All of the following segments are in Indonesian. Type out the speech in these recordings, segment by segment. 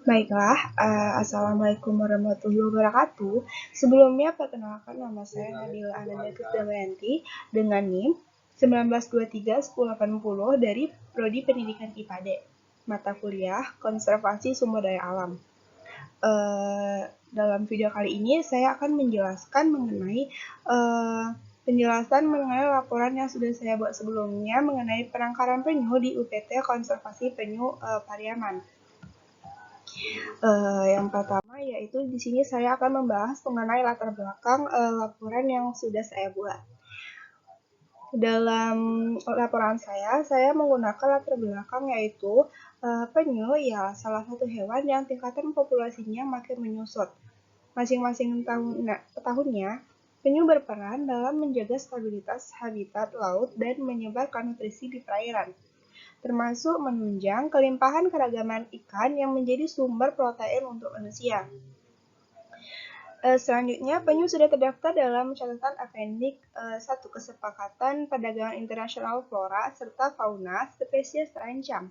Baiklah, Assalamualaikum warahmatullahi wabarakatuh. Sebelumnya, perkenalkan nama saya Nabila Ananda Krisdayanti dengan NIM 1923-1080 dari Prodi Pendidikan IPADE, mata kuliah Konservasi Sumber Daya Alam. Dalam video kali ini, saya akan menjelaskan mengenai laporan yang sudah saya buat sebelumnya mengenai penangkaran penyu di UPT Konservasi Penyu Pariaman. Yang pertama yaitu di sini saya akan membahas mengenai latar belakang laporan yang sudah saya buat. Dalam laporan saya menggunakan latar belakang yaitu penyu ya salah satu hewan yang tingkatan populasinya makin menyusut. Masing-masing tahunnya, penyu berperan dalam menjaga stabilitas habitat laut dan menyebarkan nutrisi di perairan, termasuk menunjang kelimpahan keragaman ikan yang menjadi sumber protein untuk manusia. Selanjutnya, penyu sudah terdaftar dalam catatan Appendix 1 Kesepakatan Perdagangan Internasional Flora serta Fauna Spesies Terancam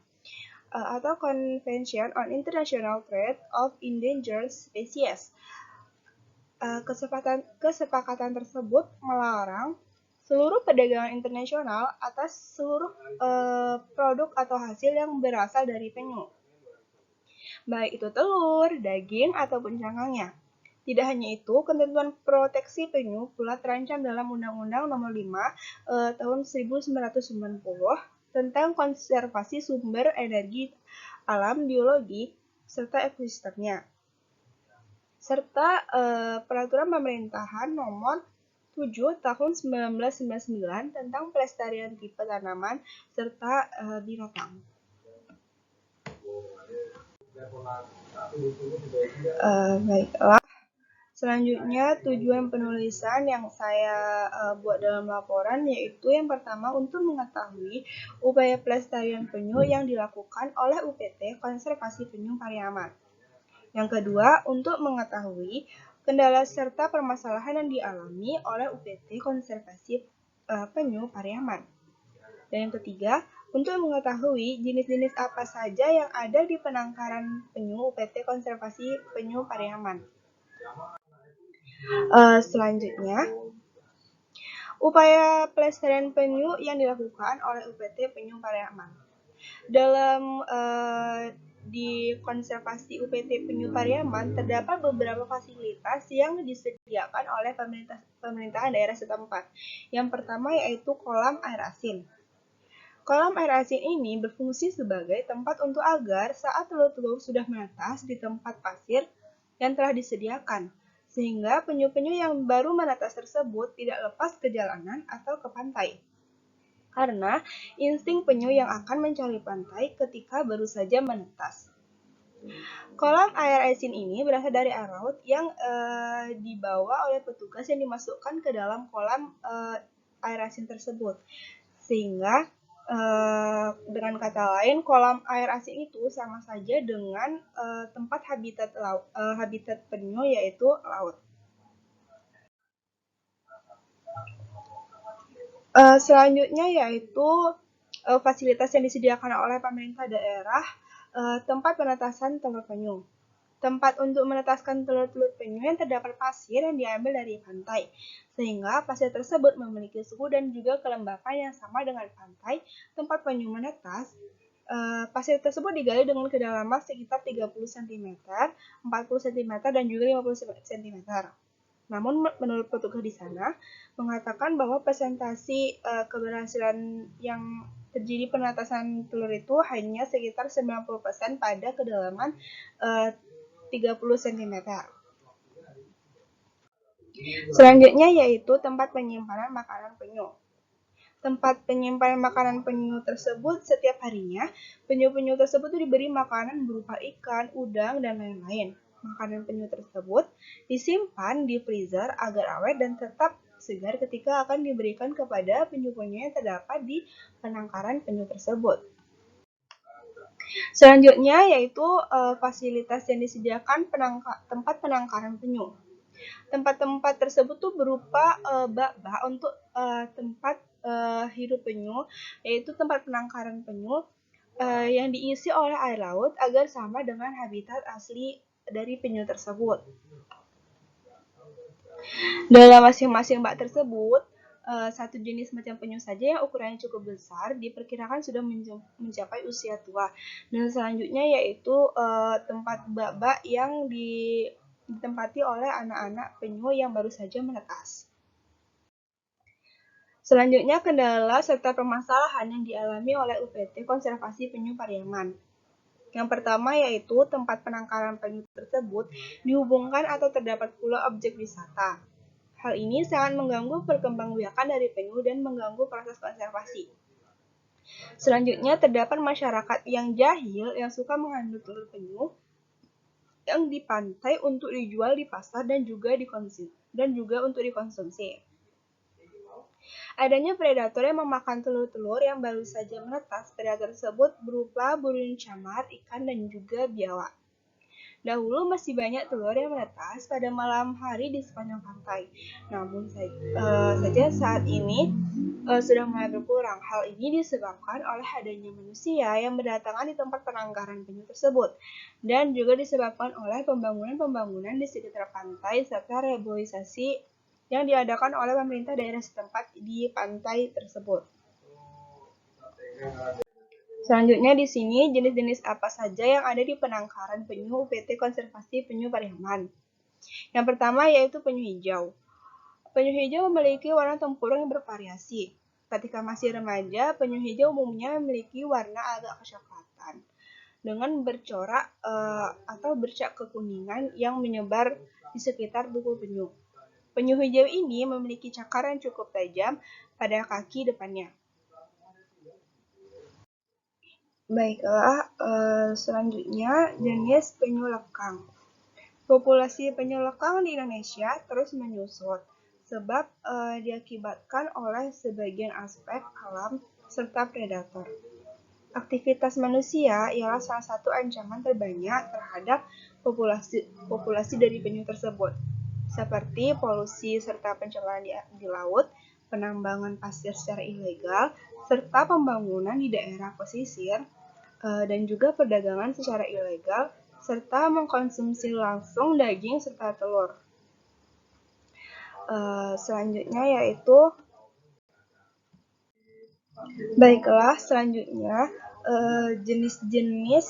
atau Convention on International Trade of Endangered Species. Kesepakatan tersebut melarang seluruh perdagangan internasional atas seluruh produk atau hasil yang berasal dari penyu, baik itu telur, daging, ataupun cangkangnya. Tidak hanya itu, ketentuan proteksi penyu pula terancam dalam Undang-Undang Nomor 5 Tahun 1990 tentang konservasi sumber energi alam, biologi, serta ekosistemnya, serta Peraturan Pemerintahan Nomor 7 Tahun 1999 tentang pelestarian tipe tanaman serta binatang. Baiklah. Selanjutnya, tujuan penulisan yang saya buat dalam laporan yaitu yang pertama untuk mengetahui upaya pelestarian penyu yang dilakukan oleh UPT Konservasi Penyu Pariaman. Yang kedua, untuk mengetahui kendala serta permasalahan yang dialami oleh UPT Konservasi Penyu Pariaman. Dan yang ketiga, untuk mengetahui jenis-jenis apa saja yang ada di penangkaran penyu UPT Konservasi Penyu Pariaman. Selanjutnya, upaya pelestarian penyu yang dilakukan oleh UPT Penyu Pariaman. Dalam di konservasi UPT Penyu Pariaman terdapat beberapa fasilitas yang disediakan oleh pemerintahan daerah setempat. Yang pertama yaitu kolam air asin. Kolam air asin ini berfungsi sebagai tempat untuk agar saat telur-telur sudah menetas di tempat pasir yang telah disediakan, sehingga penyu-penyu yang baru menetas tersebut tidak lepas ke jalanan atau ke pantai. Karena insting penyu yang akan mencari pantai ketika baru saja menetas. Kolam air asin ini berasal dari air laut yang dibawa oleh petugas yang dimasukkan ke dalam kolam air asin tersebut. Sehingga dengan kata lain, kolam air asin itu sama saja dengan tempat habitat penyu yaitu laut. Selanjutnya yaitu fasilitas yang disediakan oleh pemerintah daerah, tempat penetasan telur penyu. Tempat untuk menetaskan telur-telur penyu yang terdapat pasir yang diambil dari pantai, sehingga pasir tersebut memiliki suhu dan juga kelembapan yang sama dengan pantai tempat penyu menetas. Pasir tersebut digali dengan kedalaman sekitar 30 cm, 40 cm, dan juga 50 cm. Namun menurut petugas di sana mengatakan bahwa presentasi keberhasilan yang terjadi penetasan telur itu hanya sekitar 90% pada kedalaman 30 cm. Selanjutnya yaitu tempat penyimpanan makanan penyu. Tempat penyimpanan makanan penyu tersebut setiap harinya, penyu-penyu tersebut diberi makanan berupa ikan, udang, dan lain-lain. Makanan penyu tersebut disimpan di freezer agar awet dan tetap segar ketika akan diberikan kepada penyu-penyu yang terdapat di penangkaran penyu tersebut. Selanjutnya yaitu fasilitas yang disediakan tempat penangkaran penyu. Tempat-tempat tersebut tuh berupa bak-bak untuk tempat hidup penyu, yaitu tempat penangkaran penyu. yang diisi oleh air laut agar sama dengan habitat asli dari penyu tersebut. Dalam masing-masing bak tersebut, satu jenis macam penyu saja yang ukurannya cukup besar diperkirakan sudah mencapai usia tua. Dan selanjutnya yaitu tempat bak-bak yang ditempati oleh anak-anak penyu yang baru saja menetas. Selanjutnya, kendala serta permasalahan yang dialami oleh UPT Konservasi Penyu Pariaman. Yang pertama yaitu tempat penangkaran penyu tersebut dihubungkan atau terdapat pula objek wisata. Hal ini sangat mengganggu perkembangbiakan dari penyu dan mengganggu proses konservasi. Selanjutnya, terdapat masyarakat yang jahil yang suka mengandung telur penyu yang di pantai untuk dijual di pasar dan juga untuk dikonsumsi. Adanya predator yang memakan telur-telur yang baru saja menetas. Predator tersebut berupa burung camar, ikan, dan juga biawak. Dahulu masih banyak telur yang menetas pada malam hari di sepanjang pantai. Namun saja saat ini sudah mulai berkurang. Hal ini disebabkan oleh adanya manusia yang berdatangan di tempat penangkaran penyu tersebut dan juga disebabkan oleh pembangunan-pembangunan di sekitar pantai serta reboisasi yang diadakan oleh pemerintah daerah setempat di pantai tersebut. Selanjutnya di sini jenis-jenis apa saja yang ada di penangkaran penyu UPT Konservasi Penyu Pariaman. Yang pertama yaitu penyu hijau. Penyu hijau memiliki warna tempurung yang bervariasi. Ketika masih remaja, penyu hijau umumnya memiliki warna agak kecoklatan dengan bercorak atau bercak kekuningan yang menyebar di sekitar tubuh penyu. Penyu hijau ini memiliki cakar yang cukup tajam pada kaki depannya. Baiklah, selanjutnya jenis penyu lekang. Populasi penyu lekang di Indonesia terus menyusut sebab diakibatkan oleh sebagian aspek alam serta predator. Aktivitas manusia ialah salah satu ancaman terbanyak terhadap populasi dari penyu tersebut, seperti polusi serta pencemaran di laut, penambangan pasir secara ilegal, serta pembangunan di daerah pesisir, dan juga perdagangan secara ilegal, serta mengkonsumsi langsung daging serta telur. Selanjutnya yaitu selanjutnya jenis-jenis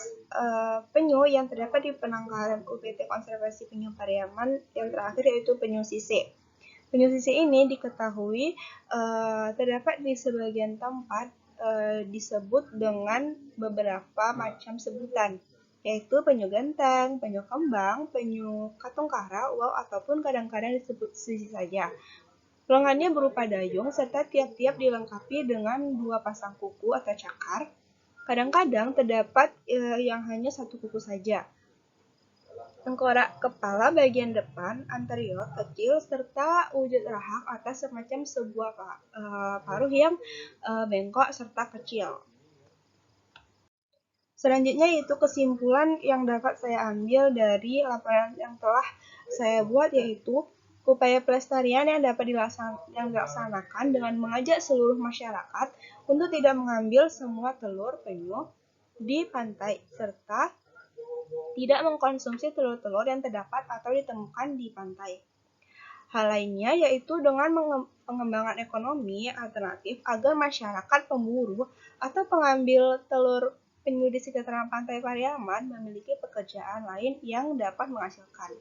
penyu yang terdapat di penangkaran UPT Konservasi Penyu Pariaman yang terakhir yaitu penyu sisik. Penyu sisik ini diketahui terdapat di sebagian tempat disebut dengan beberapa macam sebutan, yaitu penyu ganteng, penyu kembang, penyu katungkara, uau, ataupun kadang-kadang disebut sisik saja. Lengannya berupa dayung serta tiap-tiap dilengkapi dengan 2 pasang kuku atau cakar. Kadang-kadang terdapat yang hanya 1 kuku saja. Tengkorak kepala bagian depan anterior kecil serta wujud rahang atas semacam sebuah paruh yang bengkok serta kecil. Selanjutnya itu kesimpulan yang dapat saya ambil dari laporan yang telah saya buat, yaitu upaya pelestarian yang dapat dilaksanakan dengan mengajak seluruh masyarakat untuk tidak mengambil semua telur penyu di pantai serta tidak mengkonsumsi telur-telur yang terdapat atau ditemukan di pantai. Hal lainnya yaitu dengan pengembangan ekonomi alternatif agar masyarakat pemburu atau pengambil telur penyu di sekitaran pantai Pariaman memiliki pekerjaan lain yang dapat menghasilkan.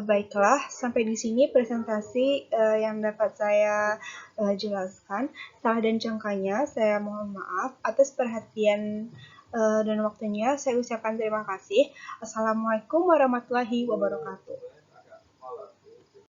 Baiklah, sampai di sini presentasi yang dapat saya jelaskan. Salah dan jangkanya saya mohon maaf atas perhatian dan waktunya. Saya ucapkan terima kasih. Assalamualaikum warahmatullahi wabarakatuh.